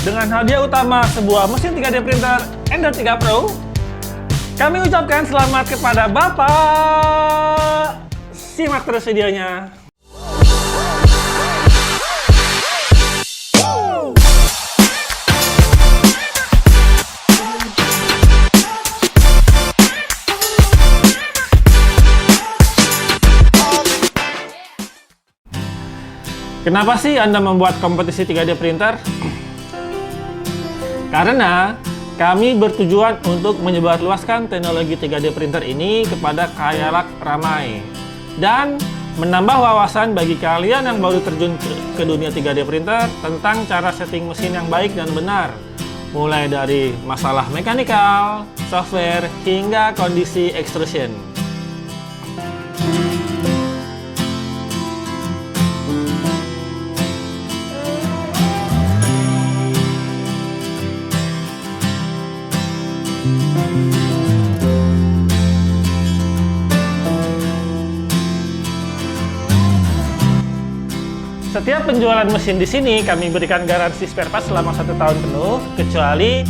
dengan hadiah utama sebuah mesin 3D printer Ender 3 Pro, kami ucapkan selamat kepada Bapak. Simak terus videonya. Kenapa sih Anda membuat kompetisi 3D printer? Karena kami bertujuan untuk menyebarluaskan teknologi 3D printer ini kepada khalayak ramai dan menambah wawasan bagi kalian yang baru terjun ke dunia 3D printer tentang cara setting mesin yang baik dan benar, mulai dari masalah mekanikal, software, hingga kondisi extrusion. Setiap penjualan mesin di sini kami berikan garansi spare part selama 1 tahun penuh, kecuali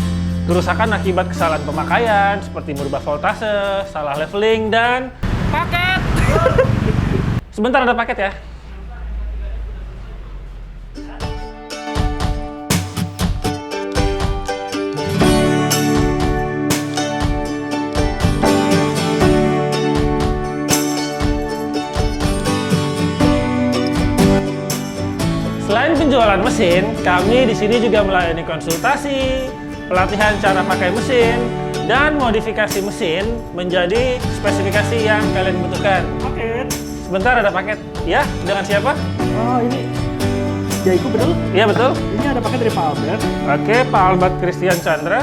kerusakan akibat kesalahan pemakaian seperti merubah voltase, salah leveling, dan paket. Sebentar, ada paket ya. Selain penjualan mesin, kami di sini juga melayani konsultasi, pelatihan cara pakai mesin, dan modifikasi mesin menjadi spesifikasi yang kalian butuhkan. Paket. Sebentar, ada paket. Ya, dengan siapa? Oh, ini Jaiku betul? Iya, betul. Ini ada paket dari Pak Albert. Oke, Pak Albert Christian Chandra.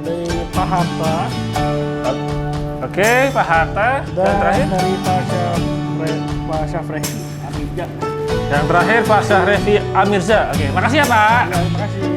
Dari Pak Hatta. Oke, Pak Hatta. Dan terakhir? Dari Pak Syafrehi Amirza. Yang terakhir Pak Syahrefi Amirza. Oke, makasih ya Pak. Ya, terima kasih.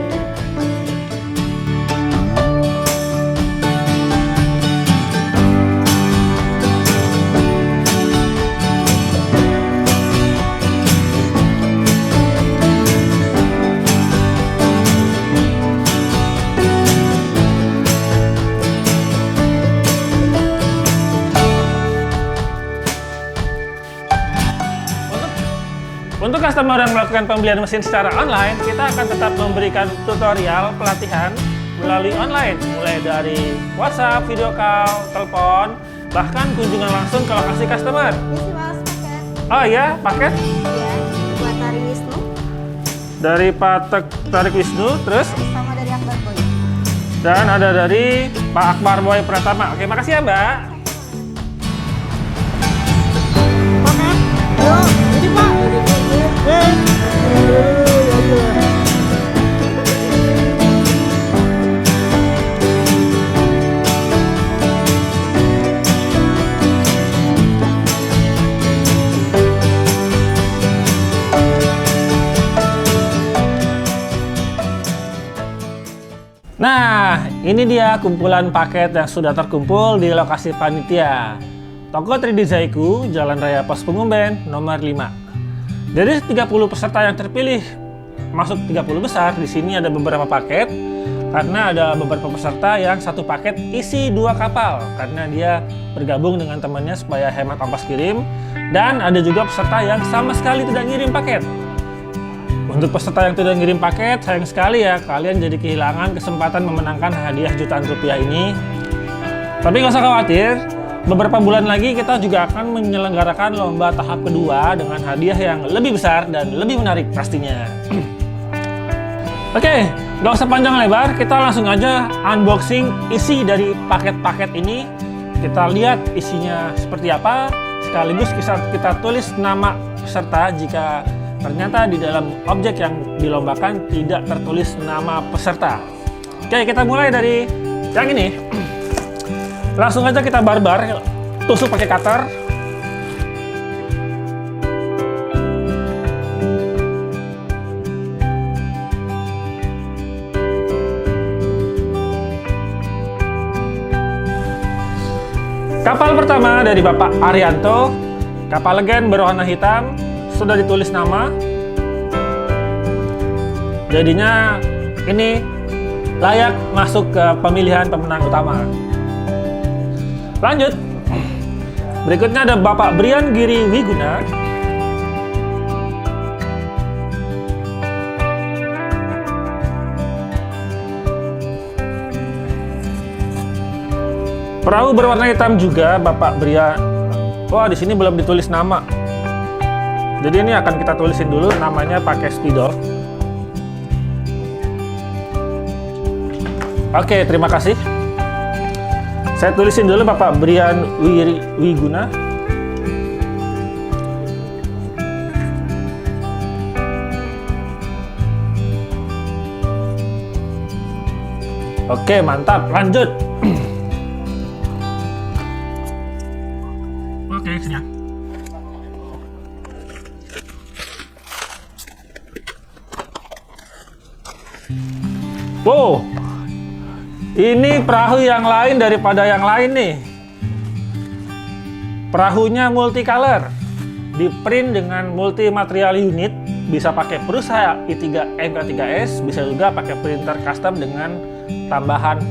Untuk customer yang melakukan pembelian mesin secara online, kita akan tetap memberikan tutorial pelatihan melalui online, mulai dari WhatsApp, video call, telepon, bahkan kunjungan langsung ke lokasi customer. Ini sih Mas paket. Oh iya, paket Ya, buat Tari Wisnu dari Pak Tarik Wisnu, terus sama dari Akbar Boy. dan ada dari Pak Akbar Boy Pratama. Oke, makasih ya Mbak. Paket. Yuk, ini Pak. Nah, ini dia kumpulan paket yang sudah terkumpul di lokasi panitia. Toko 3D Jaiku, Jalan Raya Pos Pengumben, nomor 5. Dari 30 peserta yang terpilih masuk 30 besar, di sini ada beberapa paket karena ada beberapa peserta yang satu paket isi 2 kapal karena dia bergabung dengan temannya supaya hemat ongkos kirim, dan ada juga peserta yang sama sekali tidak ngirim paket. Untuk peserta yang tidak ngirim paket, sayang sekali ya, kalian jadi kehilangan kesempatan memenangkan hadiah jutaan rupiah ini. Tapi nggak usah khawatir, beberapa bulan lagi kita juga akan menyelenggarakan lomba tahap kedua dengan hadiah yang lebih besar dan lebih menarik pastinya. Oke, nggak usah panjang lebar, kita langsung aja unboxing isi dari paket-paket ini. Kita lihat isinya seperti apa, sekaligus kita tulis nama peserta jika ternyata di dalam objek yang dilombakan tidak tertulis nama peserta. Oke, kita mulai dari yang ini. Langsung aja kita barbar, tusuk pakai cutter. Kapal pertama dari Bapak Arianto, kapal legen berwarna hitam, sudah ditulis nama. Jadinya ini layak masuk ke pemilihan pemenang utama. Lanjut. Berikutnya ada Bapak Brian Giri Wiguna. Perahu berwarna hitam juga Bapak Brian. Wah, di sini belum ditulis nama. Jadi ini akan kita tulisin dulu namanya pakai spidol. Oke, terima kasih. Saya tulisin dulu Bapak Brian Wiguna. Oke, mantap. Lanjut. Oke, siap. Wow, ini perahu yang lain daripada yang lain nih. Perahunya multicolor, di print dengan multi material unit, bisa pakai Prusa i3 MK3S, bisa juga pakai printer custom dengan tambahan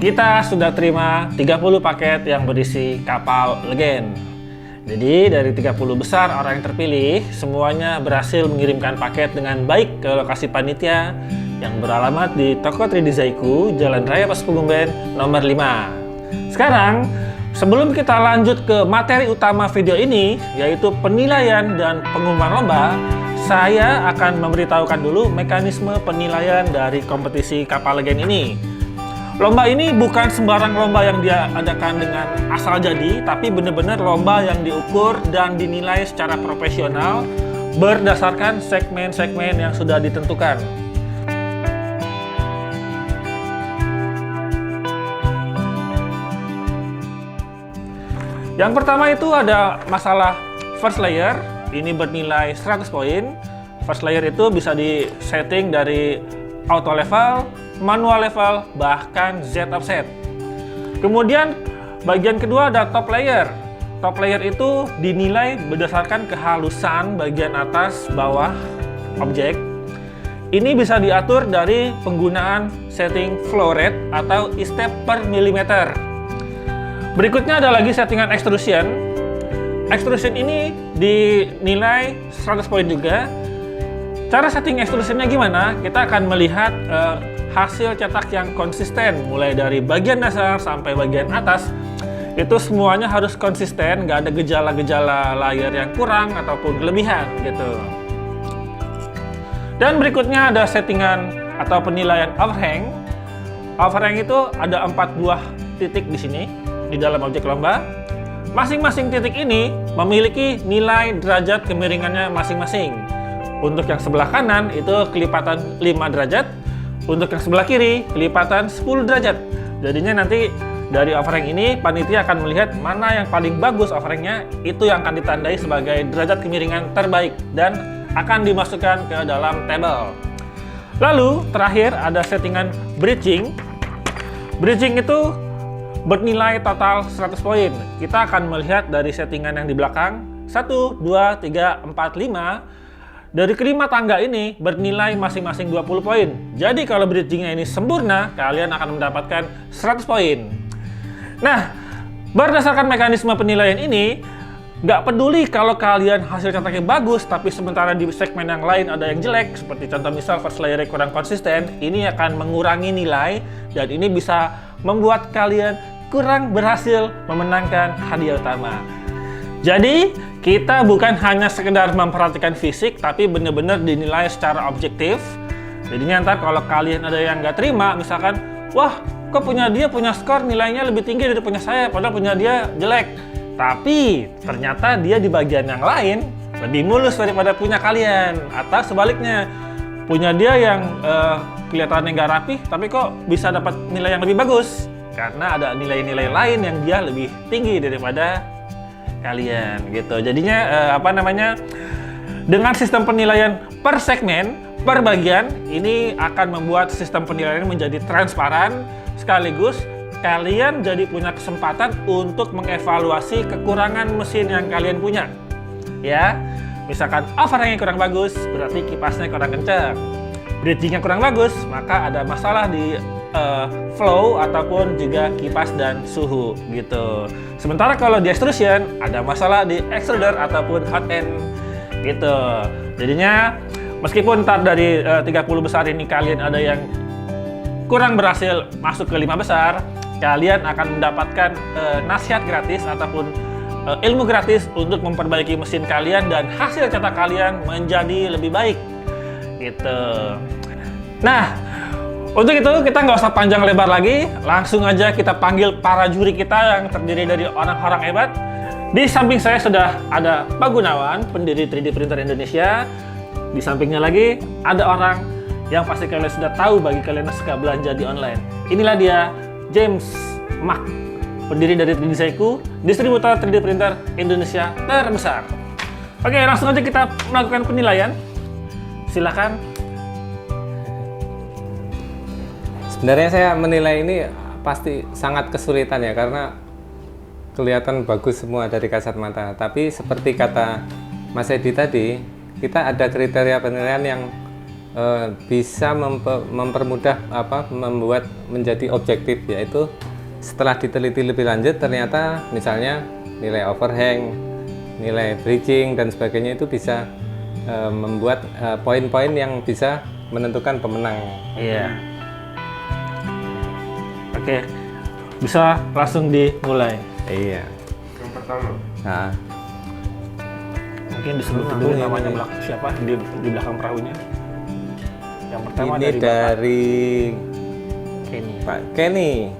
kita sudah terima 30 paket yang berisi kapal Legend. Jadi dari 30 besar orang yang terpilih, semuanya berhasil mengirimkan paket dengan baik ke lokasi panitia yang beralamat di Toko 3D Zaiku, Jalan Raya Pas Pengumben nomor 5. Sekarang, sebelum kita lanjut ke materi utama video ini, yaitu penilaian dan pengumuman lomba, saya akan memberitahukan dulu mekanisme penilaian dari kompetisi kapal Legend ini. Lomba ini bukan sembarang lomba yang dia adakan dengan asal jadi, tapi benar-benar lomba yang diukur dan dinilai secara profesional berdasarkan segmen-segmen yang sudah ditentukan. Yang pertama itu ada masalah first layer, ini bernilai 100 poin. First layer itu bisa disetting dari auto level, manual level, bahkan Z offset. Kemudian bagian kedua ada top layer. Top layer itu dinilai berdasarkan kehalusan bagian atas bawah objek. Ini bisa diatur dari penggunaan setting flow rate atau step per milimeter. Berikutnya ada lagi settingan extrusion. Extrusion ini dinilai 100 poin juga. Cara setting extrusionnya gimana? Kita akan melihat hasil cetak yang konsisten, mulai dari bagian dasar sampai bagian atas. Itu semuanya harus konsisten, nggak ada gejala-gejala layer yang kurang ataupun kelebihan gitu. Dan berikutnya ada settingan atau penilaian overhang. Overhang itu ada 4 buah titik di sini di dalam objek lomba. Masing-masing titik ini memiliki nilai derajat kemiringannya masing-masing. Untuk yang sebelah kanan itu kelipatan 5 derajat, untuk yang sebelah kiri kelipatan 10 derajat. Jadinya nanti dari overhang ini panitia akan melihat mana yang paling bagus overhangnya, itu yang akan ditandai sebagai derajat kemiringan terbaik dan akan dimasukkan ke dalam tabel. Lalu terakhir ada settingan bridging. Bridging itu bernilai total 100 poin. Kita akan melihat dari settingan yang di belakang 1, 2, 3, 4, 5. Dari kelima tangga ini bernilai masing-masing 20 poin. Jadi kalau bridgingnya ini sempurna, kalian akan mendapatkan 100 poin. Nah, Berdasarkan mekanisme penilaian ini, nggak peduli kalau kalian hasil cetaknya bagus, tapi sementara di segmen yang lain ada yang jelek, seperti contoh misal first layer kurang konsisten, ini akan mengurangi nilai dan ini bisa membuat kalian kurang berhasil memenangkan hadiah utama. Jadi, kita bukan hanya sekedar memperhatikan fisik, tapi benar-benar dinilai secara objektif. Jadinya ntar kalau kalian ada yang nggak terima, misalkan, wah, kok dia punya skor nilainya lebih tinggi dari punya saya, padahal punya dia jelek. Tapi ternyata dia di bagian yang lain lebih mulus daripada punya kalian. Atau sebaliknya, punya dia yang kelihatannya nggak rapi, tapi kok bisa dapat nilai yang lebih bagus. Karena ada nilai-nilai lain yang dia lebih tinggi daripada kalian gitu. Jadinya dengan sistem penilaian per segmen, per bagian, ini akan membuat sistem penilaian menjadi transparan sekaligus kalian jadi punya kesempatan untuk mengevaluasi kekurangan mesin yang kalian punya. Ya, misalkan overhangnya kurang bagus, berarti kipasnya kurang kencang. Bridgingnya kurang bagus, maka ada masalah di flow ataupun juga kipas dan suhu gitu. Sementara kalau di extrusion ada masalah di extruder ataupun hot end gitu. Jadinya meskipun ntar dari 30 besar ini kalian ada yang kurang berhasil masuk ke 5 besar, kalian akan mendapatkan nasihat gratis ataupun ilmu gratis untuk memperbaiki mesin kalian dan hasil cetak kalian menjadi lebih baik gitu. Nah, untuk itu kita nggak usah panjang lebar lagi, langsung aja kita panggil para juri kita yang terdiri dari orang-orang hebat. Di samping saya sudah ada Pak Gunawan, pendiri 3D Printer Indonesia. Di sampingnya lagi ada orang yang pasti kalian sudah tahu bagi kalian yang suka belanja di online. Inilah dia, James Mak, pendiri dari 3D Zaiku, distributor 3D printer Indonesia terbesar. Oke, langsung aja kita melakukan penilaian. Silakan. Sebenarnya saya menilai ini pasti sangat kesulitan ya, karena kelihatan bagus semua dari kasat mata. Tapi seperti kata Mas Edi tadi, kita ada kriteria penilaian yang bisa mempermudah membuat menjadi objektif, yaitu setelah diteliti lebih lanjut ternyata misalnya nilai overhang, nilai bridging dan sebagainya itu bisa membuat poin-poin yang bisa menentukan pemenang. Iya. Oke, bisa langsung dimulai. Iya. Yang pertama. Nah, Mungkin disebut dulu namanya belakang siapa di belakang perahunya. Yang pertama ini dari Kenny. Pak Kenny.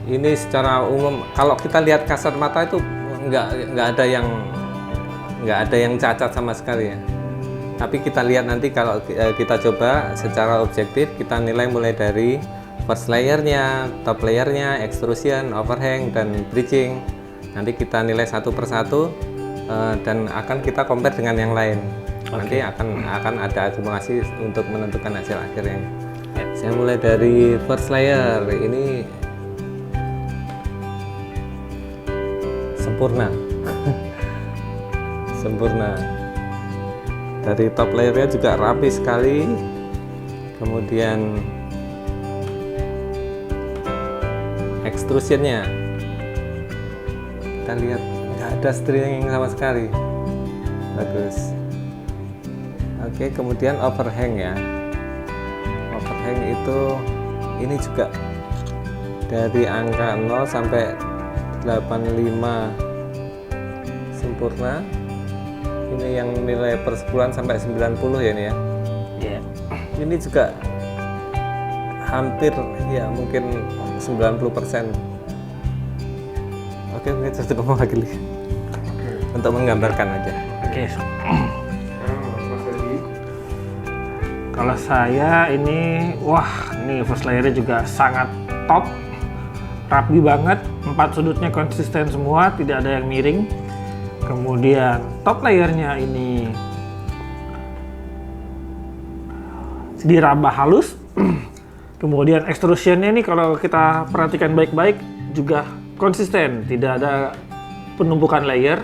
Ini secara umum kalau kita lihat kasat mata itu nggak ada yang cacat sama sekali ya. Tapi kita lihat nanti kalau kita coba secara objektif, kita nilai mulai dari first layernya, top layernya, extrusion, overhang dan bridging. Nanti kita nilai satu persatu dan akan kita compare dengan yang lain. Nanti akan ada akumulasi untuk menentukan hasil akhirnya. Saya mulai dari first layer, ini sempurna. Sempurna. Dari top layernya juga rapi sekali. Kemudian extrusionnya, kita lihat nggak ada stringing sama sekali, bagus. Oke, kemudian overhang ya. Overhang itu ini juga dari angka 0 sampai 85 sempurna. Ini yang nilai per 10 sampai 90 ya ini ya. Iya. Ini juga hampir ya mungkin 90%. Oke, kita ngomong lagi untuk menggambarkan aja. Oke. Kalau saya ini, ini first layernya juga sangat top, rapi banget, 4 sudutnya konsisten semua, tidak ada yang miring. Kemudian top layernya ini diraba halus. Kemudian extrusionnya ini kalau kita perhatikan baik-baik juga konsisten, tidak ada penumpukan layer.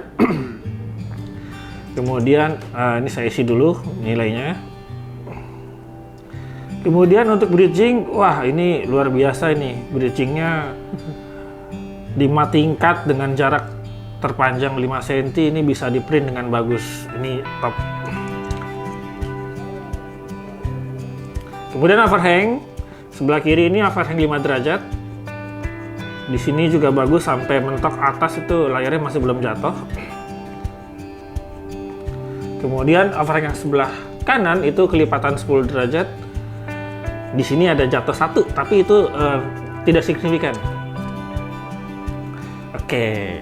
Kemudian ini saya isi dulu nilainya. Kemudian untuk bridging, ini luar biasa ini. Bridgingnya 5 tingkat dengan jarak terpanjang 5 cm. Ini bisa di print dengan bagus. Ini top. Kemudian overhang sebelah kiri ini overhang 5 derajat. Di sini juga bagus sampai mentok atas, itu layarnya masih belum jatuh. Kemudian overhang yang sebelah kanan itu kelipatan 10 derajat. Di sini ada jatuh 1, tapi itu tidak signifikan. Oke.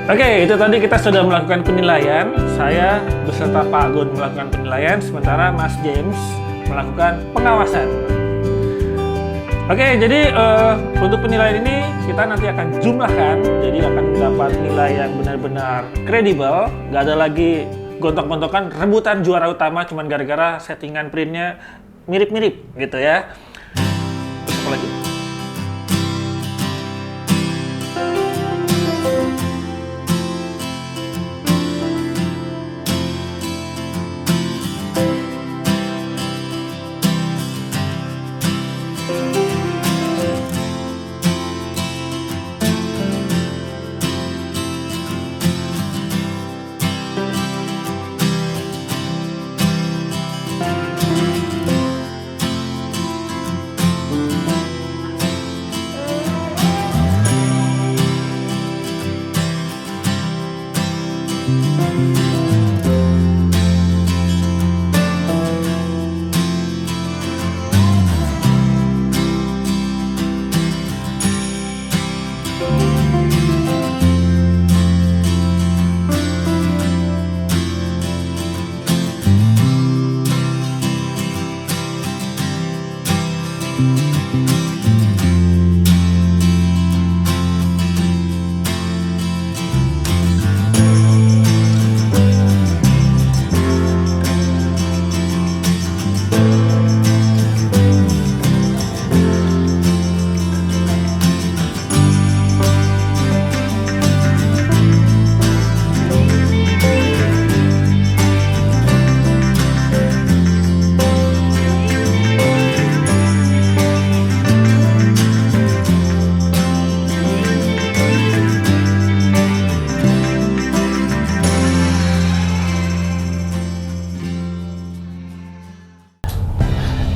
Oke, itu tadi kita sudah melakukan penilaian. Saya beserta Pak Agun melakukan penilaian, sementara Mas James melakukan pengawasan. Oke, jadi untuk penilaian ini kita nanti akan jumlahkan, jadi akan mendapat nilai yang benar-benar kredibel. Nggak ada lagi gontok-gontokan rebutan juara utama cuman gara-gara settingan printnya mirip-mirip gitu ya. Terus apa lagi?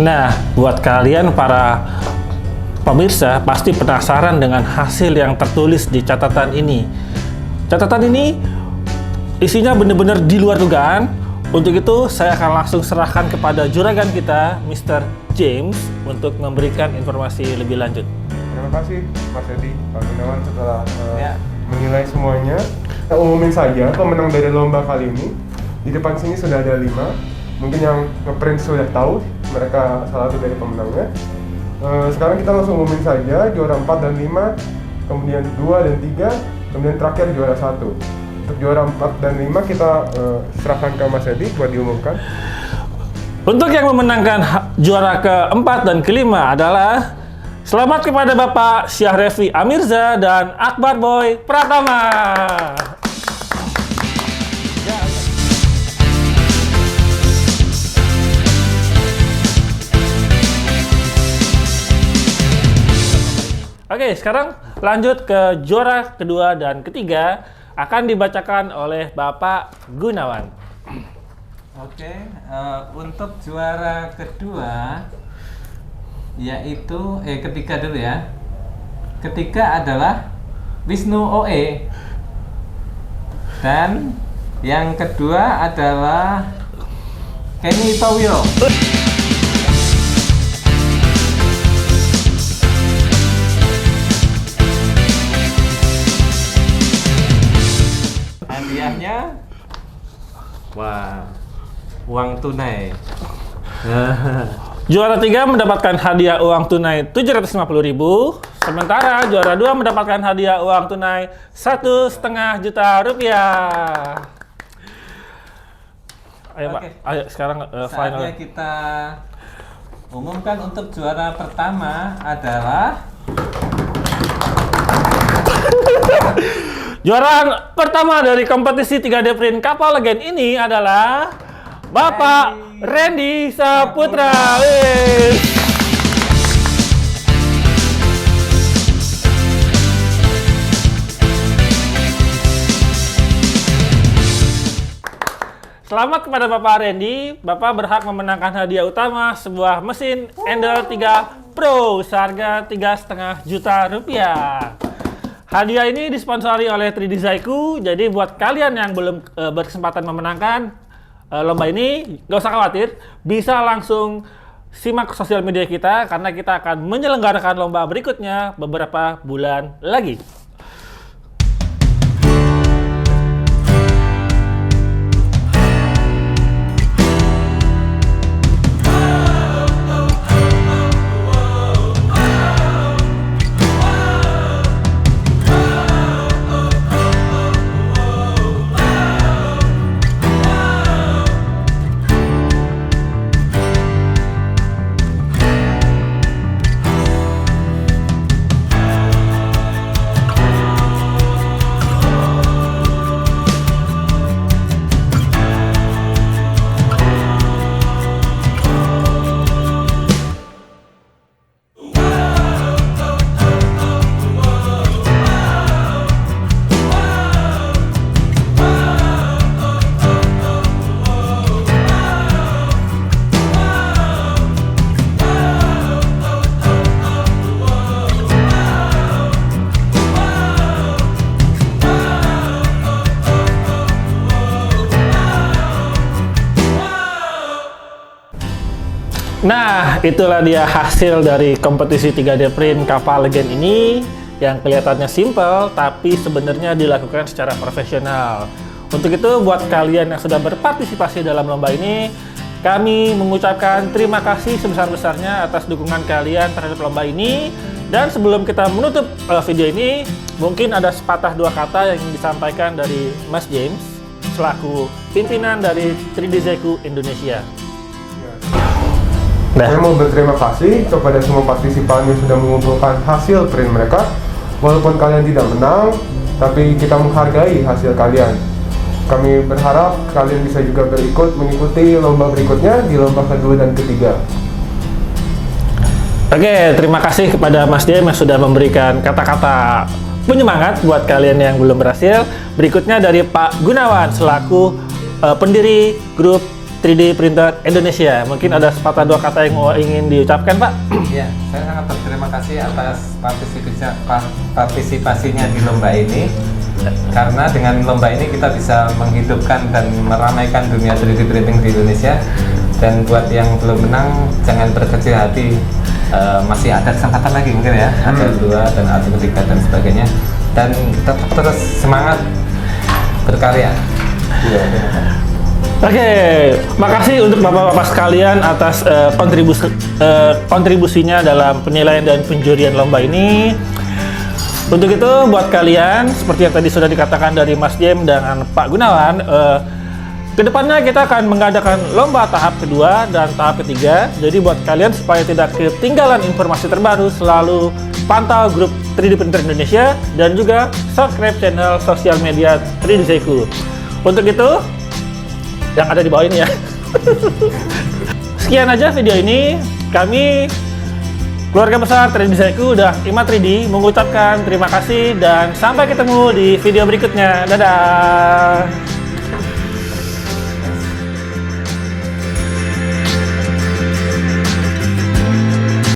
Nah, buat kalian para pemirsa pasti penasaran dengan hasil yang tertulis di catatan ini. Catatan ini isinya benar-benar di luar dugaan. Untuk itu, saya akan langsung serahkan kepada juragan kita, Mr. James, untuk memberikan informasi lebih lanjut. Terima kasih, Mas Edi, Pak Gunawan, setelah menilai semuanya. Kita umumin saja pemenang dari lomba kali ini. Di depan sini sudah ada 5. Mungkin yang ngeprint sudah tahu mereka salah satu dari pemenangnya. Sekarang kita langsung umumin saja juara 4 dan 5, kemudian 2 dan 3, kemudian terakhir juara 1. Untuk juara 4 dan 5 kita serahkan ke Mas Edi buat diumumkan. Untuk yang memenangkan juara keempat dan kelima adalah selamat kepada Bapak Syahrevi Amirza dan Akbar Boy Pratama. Oke, sekarang lanjut ke juara kedua dan ketiga, akan dibacakan oleh Bapak Gunawan. Oke, untuk juara kedua yaitu ketiga dulu ya. Ketiga adalah Wisnu OE. Dan yang kedua adalah Kenny Towyo. Hadiahnya, wah, uang tunai. Juara 3 mendapatkan hadiah uang tunai 750.000, sementara juara 2 mendapatkan hadiah uang tunai 1,5 juta rupiah. Ayo Pak, Oke. ayo sekarang final. Saatnya kita umumkan untuk juara pertama adalah Juara pertama dari kompetisi 3D print kapal legend ini adalah Bapak Randy Saputra. Wih. Selamat kepada Bapak Randy. Bapak berhak memenangkan hadiah utama sebuah mesin Ender 3 Pro seharga 3,5 juta rupiah. Hadiah ini disponsori oleh 3D Zaiku. Jadi buat kalian yang belum berkesempatan memenangkan lomba ini, gak usah khawatir, bisa langsung simak sosial media kita karena kita akan menyelenggarakan lomba berikutnya beberapa bulan lagi. Nah, itulah dia hasil dari kompetisi 3D print kapal legend ini yang kelihatannya simple, tapi sebenarnya dilakukan secara profesional. Untuk itu, buat kalian yang sudah berpartisipasi dalam lomba ini, kami mengucapkan terima kasih sebesar-besarnya atas dukungan kalian terhadap lomba ini. Dan sebelum kita menutup video ini, mungkin ada sepatah dua kata yang disampaikan dari Mas James selaku pimpinan dari 3D Zaiku Indonesia. Saya mau berterima kasih kepada semua partisipan yang sudah mengumpulkan hasil print mereka. Walaupun kalian tidak menang, tapi kita menghargai hasil kalian. Kami berharap kalian bisa juga mengikuti lomba berikutnya di lomba kedua dan ketiga. Oke, terima kasih kepada Mas James yang sudah memberikan kata-kata penyemangat buat kalian yang belum berhasil. Berikutnya dari Pak Gunawan selaku pendiri grup 3D Printer Indonesia. Mungkin ada sepatah dua kata yang ingin diucapkan, Pak? Ya, saya sangat berterima kasih atas partisipasinya di lomba ini. Karena dengan lomba ini kita bisa menghidupkan dan meramaikan dunia 3D printing di Indonesia. Dan buat yang belum menang, jangan berkecil hati. Masih ada kesempatan lagi mungkin ya. Ada dua dan ada ketiga dan sebagainya. Dan tetap terus semangat berkarya. Ya. Oke, makasih untuk bapak-bapak sekalian atas kontribusinya dalam penilaian dan penjurian lomba ini. Untuk itu, buat kalian, seperti yang tadi sudah dikatakan dari Mas James dan Pak Gunawan, kedepannya kita akan mengadakan lomba tahap kedua dan tahap ketiga. Jadi buat kalian supaya tidak ketinggalan informasi terbaru, selalu pantau grup 3D Printer Indonesia dan juga subscribe channel sosial media 3D Zaiku. Untuk itu, yang ada di bawah ini ya. Sekian aja video ini. Kami keluarga besar 3D Zaiku udah IMA 3D mengucapkan terima kasih dan sampai ketemu di video berikutnya. Dadah.